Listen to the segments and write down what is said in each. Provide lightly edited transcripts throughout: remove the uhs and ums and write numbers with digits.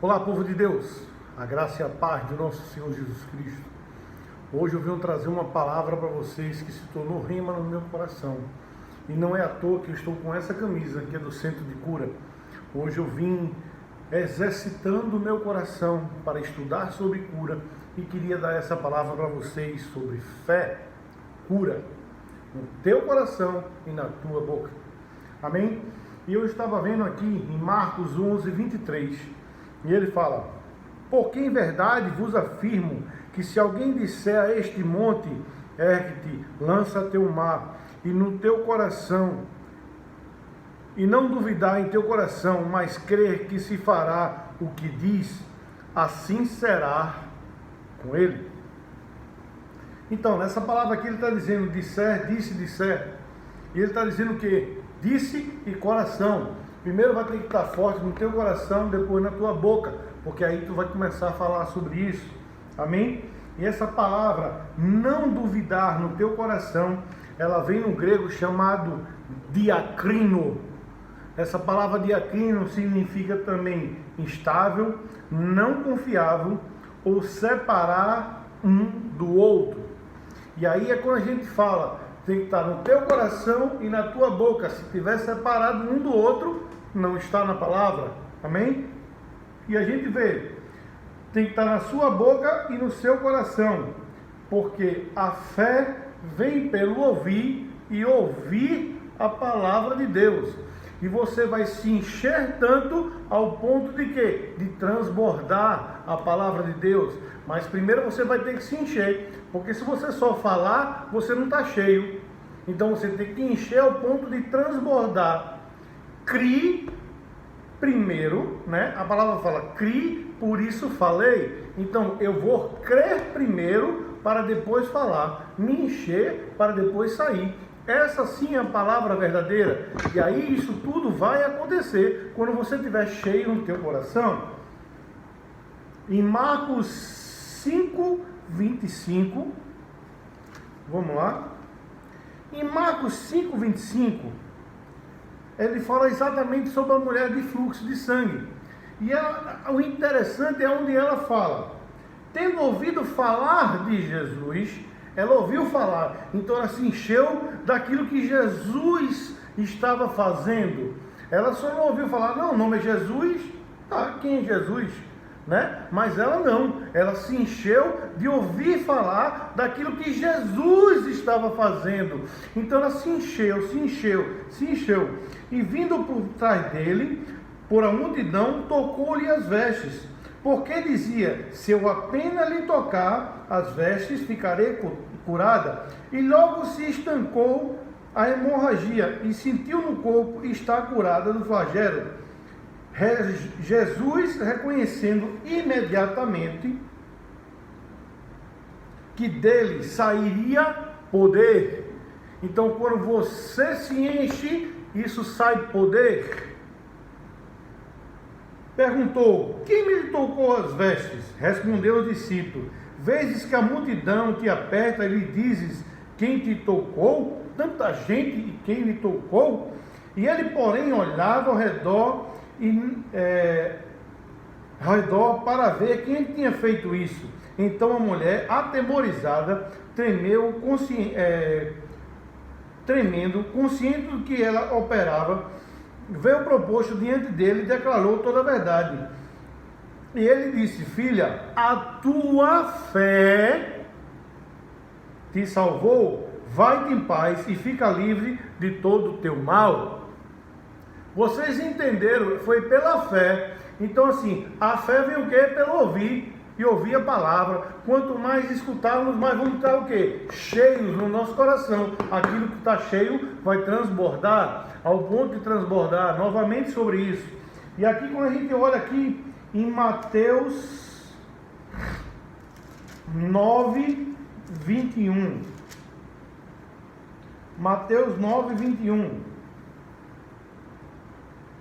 Olá, povo de Deus, a graça e a paz de nosso Senhor Jesus Cristo. Hoje eu venho trazer uma palavra para vocês que se tornou rema no meu coração. E não é à toa que eu estou com essa camisa, que é do Centro de Cura. Hoje eu vim exercitando o meu coração para estudar sobre cura e queria dar essa palavra para vocês sobre fé, cura, no teu coração e na tua boca. Amém? E eu estava vendo aqui em Marcos 11, 23, e ele fala: porque em verdade vos afirmo que se alguém disser a este monte, ergue-te, lança-te ao mar, e no teu coração, e não duvidar em teu coração, mas crer que se fará o que diz, assim será com ele. Então, nessa palavra aqui ele está dizendo disser, disse, disser. E ele está dizendo o quê? Disse e coração. Primeiro vai ter que estar forte no teu coração, depois na tua boca, porque aí tu vai começar a falar sobre isso. Amém? E essa palavra, não duvidar no teu coração, ela vem no grego chamado diacrino. Essa palavra diacrino significa também instável, não confiável ou separar um do outro. E aí é quando a gente fala, tem que estar no teu coração e na tua boca. Se estiver separado um do outro, não está na palavra. Amém? E a gente vê, tem que estar na sua boca e no seu coração, porque a fé vem pelo ouvir e ouvir a palavra de Deus. E você vai se encher tanto ao ponto de quê? De transbordar a palavra de Deus. Mas primeiro você vai ter que se encher, porque se você só falar, você não está cheio. Então você tem que encher ao ponto de transbordar. Crie primeiro, né? A palavra fala, crie, por isso falei. Então eu vou crer primeiro para depois falar, me encher para depois sair. Essa sim é a palavra verdadeira. E aí isso tudo vai acontecer quando você estiver cheio no teu coração. Em Marcos 5, 25, vamos lá. Em Marcos 5, 25, ele fala exatamente sobre a mulher de fluxo de sangue. E o interessante é onde ela fala, tendo ouvido falar de Jesus, ela ouviu falar, então ela se encheu daquilo que Jesus estava fazendo. Ela só não ouviu falar, não, o nome é Jesus, tá, quem é Jesus? Né? Mas ela não, ela se encheu de ouvir falar daquilo que Jesus estava fazendo. Então ela se encheu, e vindo por trás dele, por a multidão, tocou-lhe as vestes, porque dizia, se eu apenas lhe tocar as vestes, ficarei curada. E logo se estancou a hemorragia, e sentiu no corpo estar curada do flagelo. Jesus, reconhecendo imediatamente que dele sairia poder. Então, quando você se enche, isso sai poder. Perguntou, quem me tocou as vestes? Respondeu o discípulo, vezes que a multidão te aperta e lhe dizes, quem te tocou? Tanta gente, e quem lhe tocou? E ele, porém, olhava ao redor para ver quem tinha feito isso. Então a mulher, atemorizada, tremendo, consciente do que ela operava, veio proposto diante dele e declarou toda a verdade. E ele disse, filha, a tua fé te salvou, vai-te em paz e fica livre de todo o teu mal. Vocês entenderam? Foi pela fé. Então assim, a fé vem o quê? Pelo ouvir. E ouvir a palavra. Quanto mais escutarmos, mais vamos estar o quê? Cheios no nosso coração. Aquilo que está cheio vai transbordar. Ao ponto de transbordar. Novamente sobre isso. E aqui quando a gente olha aqui em Mateus 9, 21. Mateus 9, 21.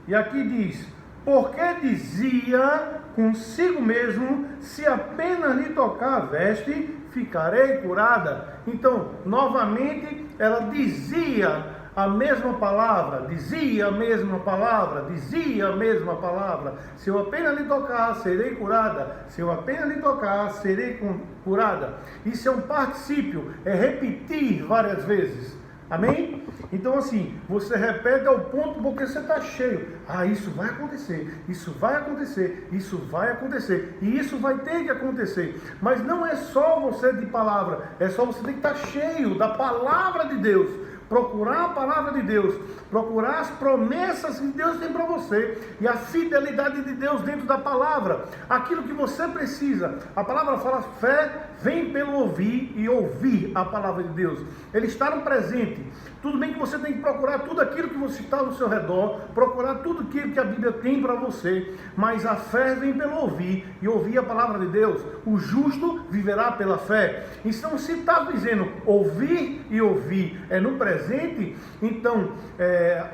E aqui diz, porque dizia consigo mesmo, se apenas lhe tocar a veste, ficarei curada. Então, novamente, ela dizia a mesma palavra, dizia a mesma palavra, dizia a mesma palavra. Se eu apenas lhe tocar, serei curada. Se eu apenas lhe tocar, serei curada. Isso é um particípio, é repetir várias vezes. Amém? Então assim, você repete ao ponto porque você está cheio. Ah, isso vai acontecer, isso vai acontecer, isso vai acontecer. E isso vai ter que acontecer. Mas não é só você de palavra, é só você ter que estar cheio da palavra de Deus. Procurar a palavra de Deus, procurar as promessas que Deus tem para você e a fidelidade de Deus dentro da palavra, aquilo que você precisa. A palavra fala: fé vem pelo ouvir e ouvir a palavra de Deus. Ele está no presente. Tudo bem que você tem que procurar tudo aquilo que você está ao seu redor, procurar tudo aquilo que a Bíblia tem para você, mas a fé vem pelo ouvir e ouvir a palavra de Deus. O justo viverá pela fé. Então, se está dizendo ouvir e ouvir é no presente, então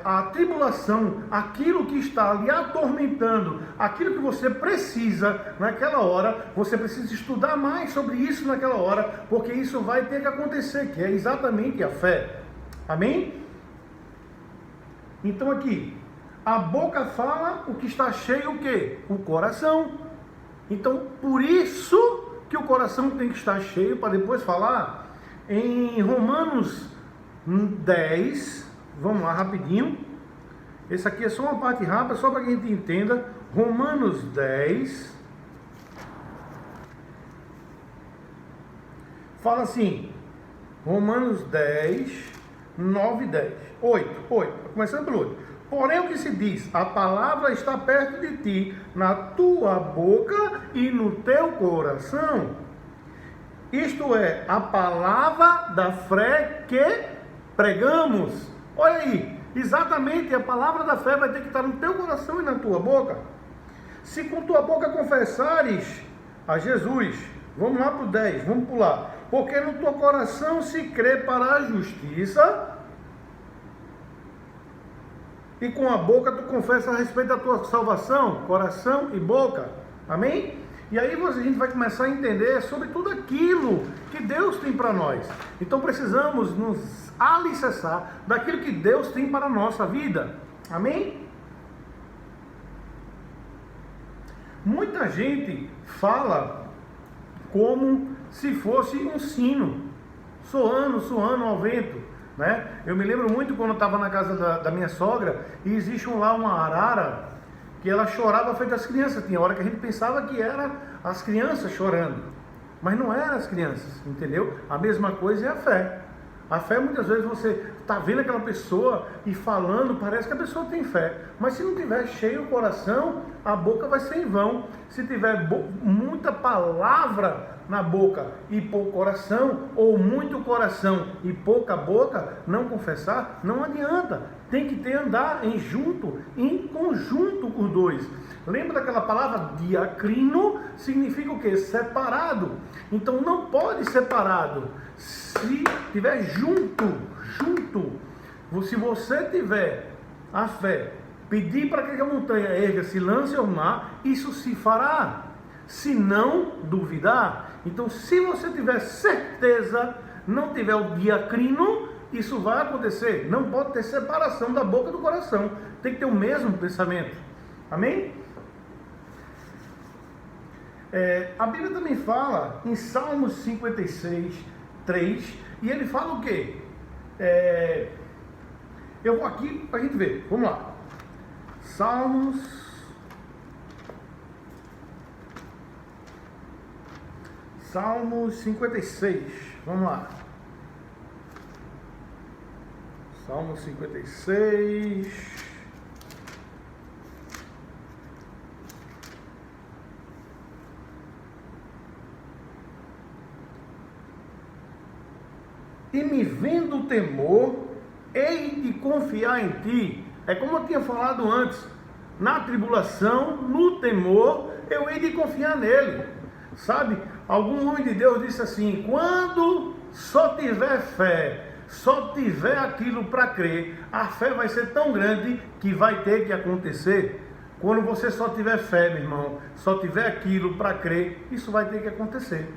a tribulação, aquilo que está lhe atormentando, aquilo que você precisa naquela hora, você precisa estudar mais sobre isso naquela hora, porque isso vai ter que acontecer, que é exatamente a fé. Amém? Então aqui, a boca fala o que está cheio, o quê? O coração. Então, por isso que o coração tem que estar cheio, para depois falar. Em Romanos 10, vamos lá rapidinho. Esse aqui é só uma parte rápida, só para que a gente entenda. Romanos 10. Fala assim, Romanos 10, 9 e 10. 8. Começando pelo 8. Porém o que se diz, a palavra está perto de ti, na tua boca e no teu coração. Isto é, a palavra da fé que pregamos. Olha aí, exatamente a palavra da fé vai ter que estar no teu coração e na tua boca. Se com tua boca confessares a Jesus, vamos lá para o 10, vamos pular. Porque no teu coração se crê para a justiça, e com a boca tu confessa a respeito da tua salvação, coração e boca. Amém? E aí a gente vai começar a entender sobre tudo aquilo que Deus tem para nós. Então precisamos nos alicerçar daquilo que Deus tem para a nossa vida. Amém? Muita gente fala como se fosse um sino, soando ao vento, né? Eu me lembro muito quando eu estava na casa da minha sogra, e existe lá uma arara, que ela chorava feito as crianças. Tinha hora que a gente pensava que era as crianças chorando, mas não eram as crianças, entendeu? A mesma coisa é a fé. A fé, muitas vezes você está vendo aquela pessoa e falando, parece que a pessoa tem fé, mas se não tiver cheio o coração, a boca vai ser em vão. Se tiver muita palavra na boca e pouco coração, ou muito coração e pouca boca, não confessar, não adianta. Tem que andar em conjunto os dois. Lembra daquela palavra diacrino? Significa o quê? Separado. Então não pode separado. Se tiver junto, se você tiver a fé, pedir para que a montanha erga-se, lance ao mar, isso se fará. Se não duvidar. Então, se você tiver certeza, não tiver o diacrino, isso vai acontecer. Não pode ter separação da boca do coração. Tem que ter o mesmo pensamento. Amém? A Bíblia também fala em Salmos 56, 3, e ele fala o quê? Eu vou aqui para a gente ver. Vamos lá. Salmos 56, vamos lá. Salmo 56. E me vendo o temor, hei de confiar em ti. É como eu tinha falado antes. Na tribulação, no temor, eu hei de confiar nele. Sabe? Algum homem de Deus disse assim: quando só tiver fé, só tiver aquilo para crer, a fé vai ser tão grande que vai ter que acontecer. Quando você só tiver fé, meu irmão, só tiver aquilo para crer, isso vai ter que acontecer.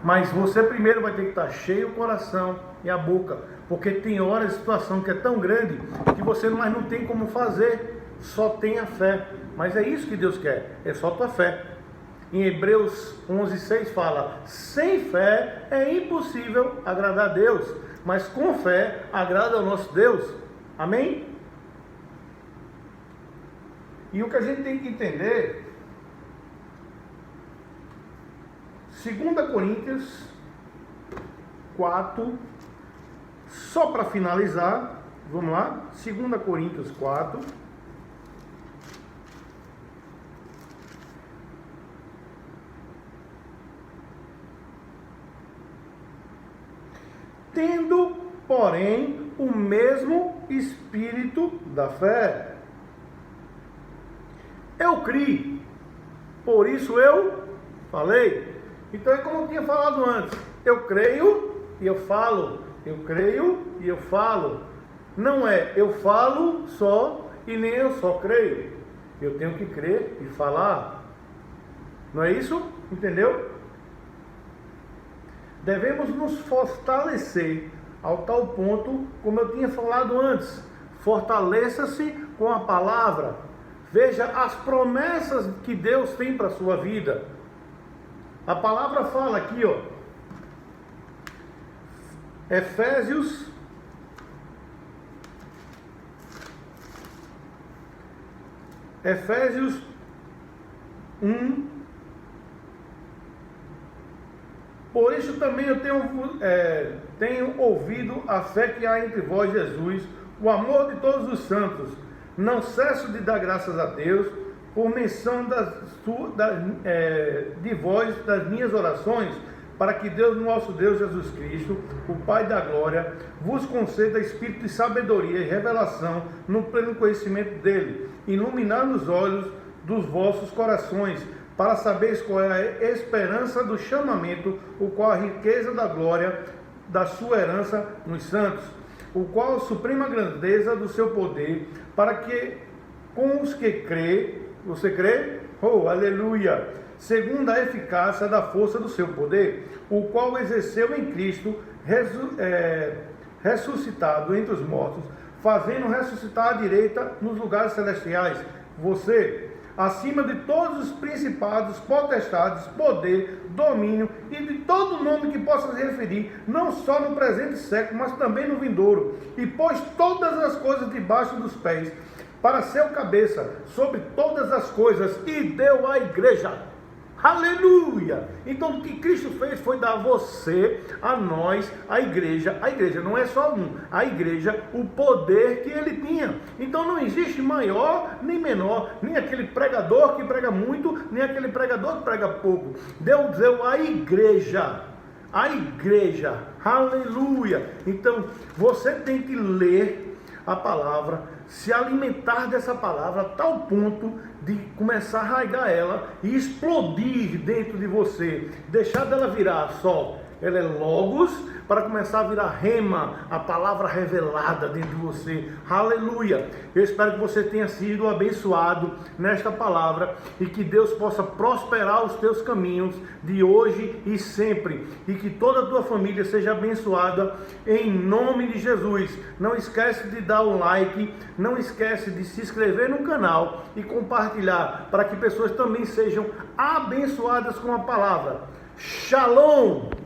Mas você primeiro vai ter que estar cheio o coração e a boca, porque tem horas de situação que é tão grande que você mais não tem como fazer, só tem a fé. Mas é isso que Deus quer, é só a tua fé. Em Hebreus 11:6 fala: sem fé é impossível agradar a Deus, mas com fé agrada ao nosso Deus. Amém? E o que a gente tem que entender, 2 Coríntios 4, só para finalizar, vamos lá, 2 Coríntios 4, tendo, porém, o mesmo espírito da fé. Eu criei, por isso eu falei. Então é como eu tinha falado antes, eu creio e eu falo, eu creio e eu falo. Não é eu falo só e nem eu só creio. Eu tenho que crer e falar. Não é isso? Entendeu? Devemos nos fortalecer ao tal ponto, como eu tinha falado antes. Fortaleça-se com a palavra. Veja as promessas que Deus tem para a sua vida. A palavra fala aqui, ó, Efésios 1. Por isso também eu tenho ouvido a fé que há entre vós, Jesus, o amor de todos os santos. Não cesso de dar graças a Deus por menção de vós, das minhas orações, para que Deus, nosso Deus Jesus Cristo, o Pai da glória, vos conceda espírito de sabedoria e revelação no pleno conhecimento dele, iluminando os olhos dos vossos corações, para saberes qual é a esperança do chamamento, o qual a riqueza da glória da sua herança nos santos, o qual a suprema grandeza do seu poder, para que com os que crê, você crê? Oh, aleluia! Segundo a eficácia da força do seu poder, o qual exerceu em Cristo, ressuscitado entre os mortos, fazendo ressuscitar à direita nos lugares celestiais, você, acima de todos os principados, potestades, poder, domínio e de todo nome que possa se referir, não só no presente século, mas também no vindouro, e pôs todas as coisas debaixo dos pés, para ser o cabeça sobre todas as coisas, e deu à igreja. Aleluia! Então o que Cristo fez foi dar a você, a nós, a igreja não é só um, a igreja, o poder que ele tinha. Então não existe maior nem menor, nem aquele pregador que prega muito, nem aquele pregador que prega pouco. Deus deu a igreja, aleluia! Então você tem que ler a palavra, se alimentar dessa palavra a tal ponto de começar a arraigar ela e explodir dentro de você, deixar dela virar só, ela é logos, para começar a virar rema, a palavra revelada dentro de você. Aleluia! Eu espero que você tenha sido abençoado nesta palavra e que Deus possa prosperar os teus caminhos de hoje e sempre, e que toda a tua família seja abençoada em nome de Jesus. Não esquece de dar um like, não esquece de se inscrever no canal e compartilhar, para que pessoas também sejam abençoadas com a palavra. Shalom!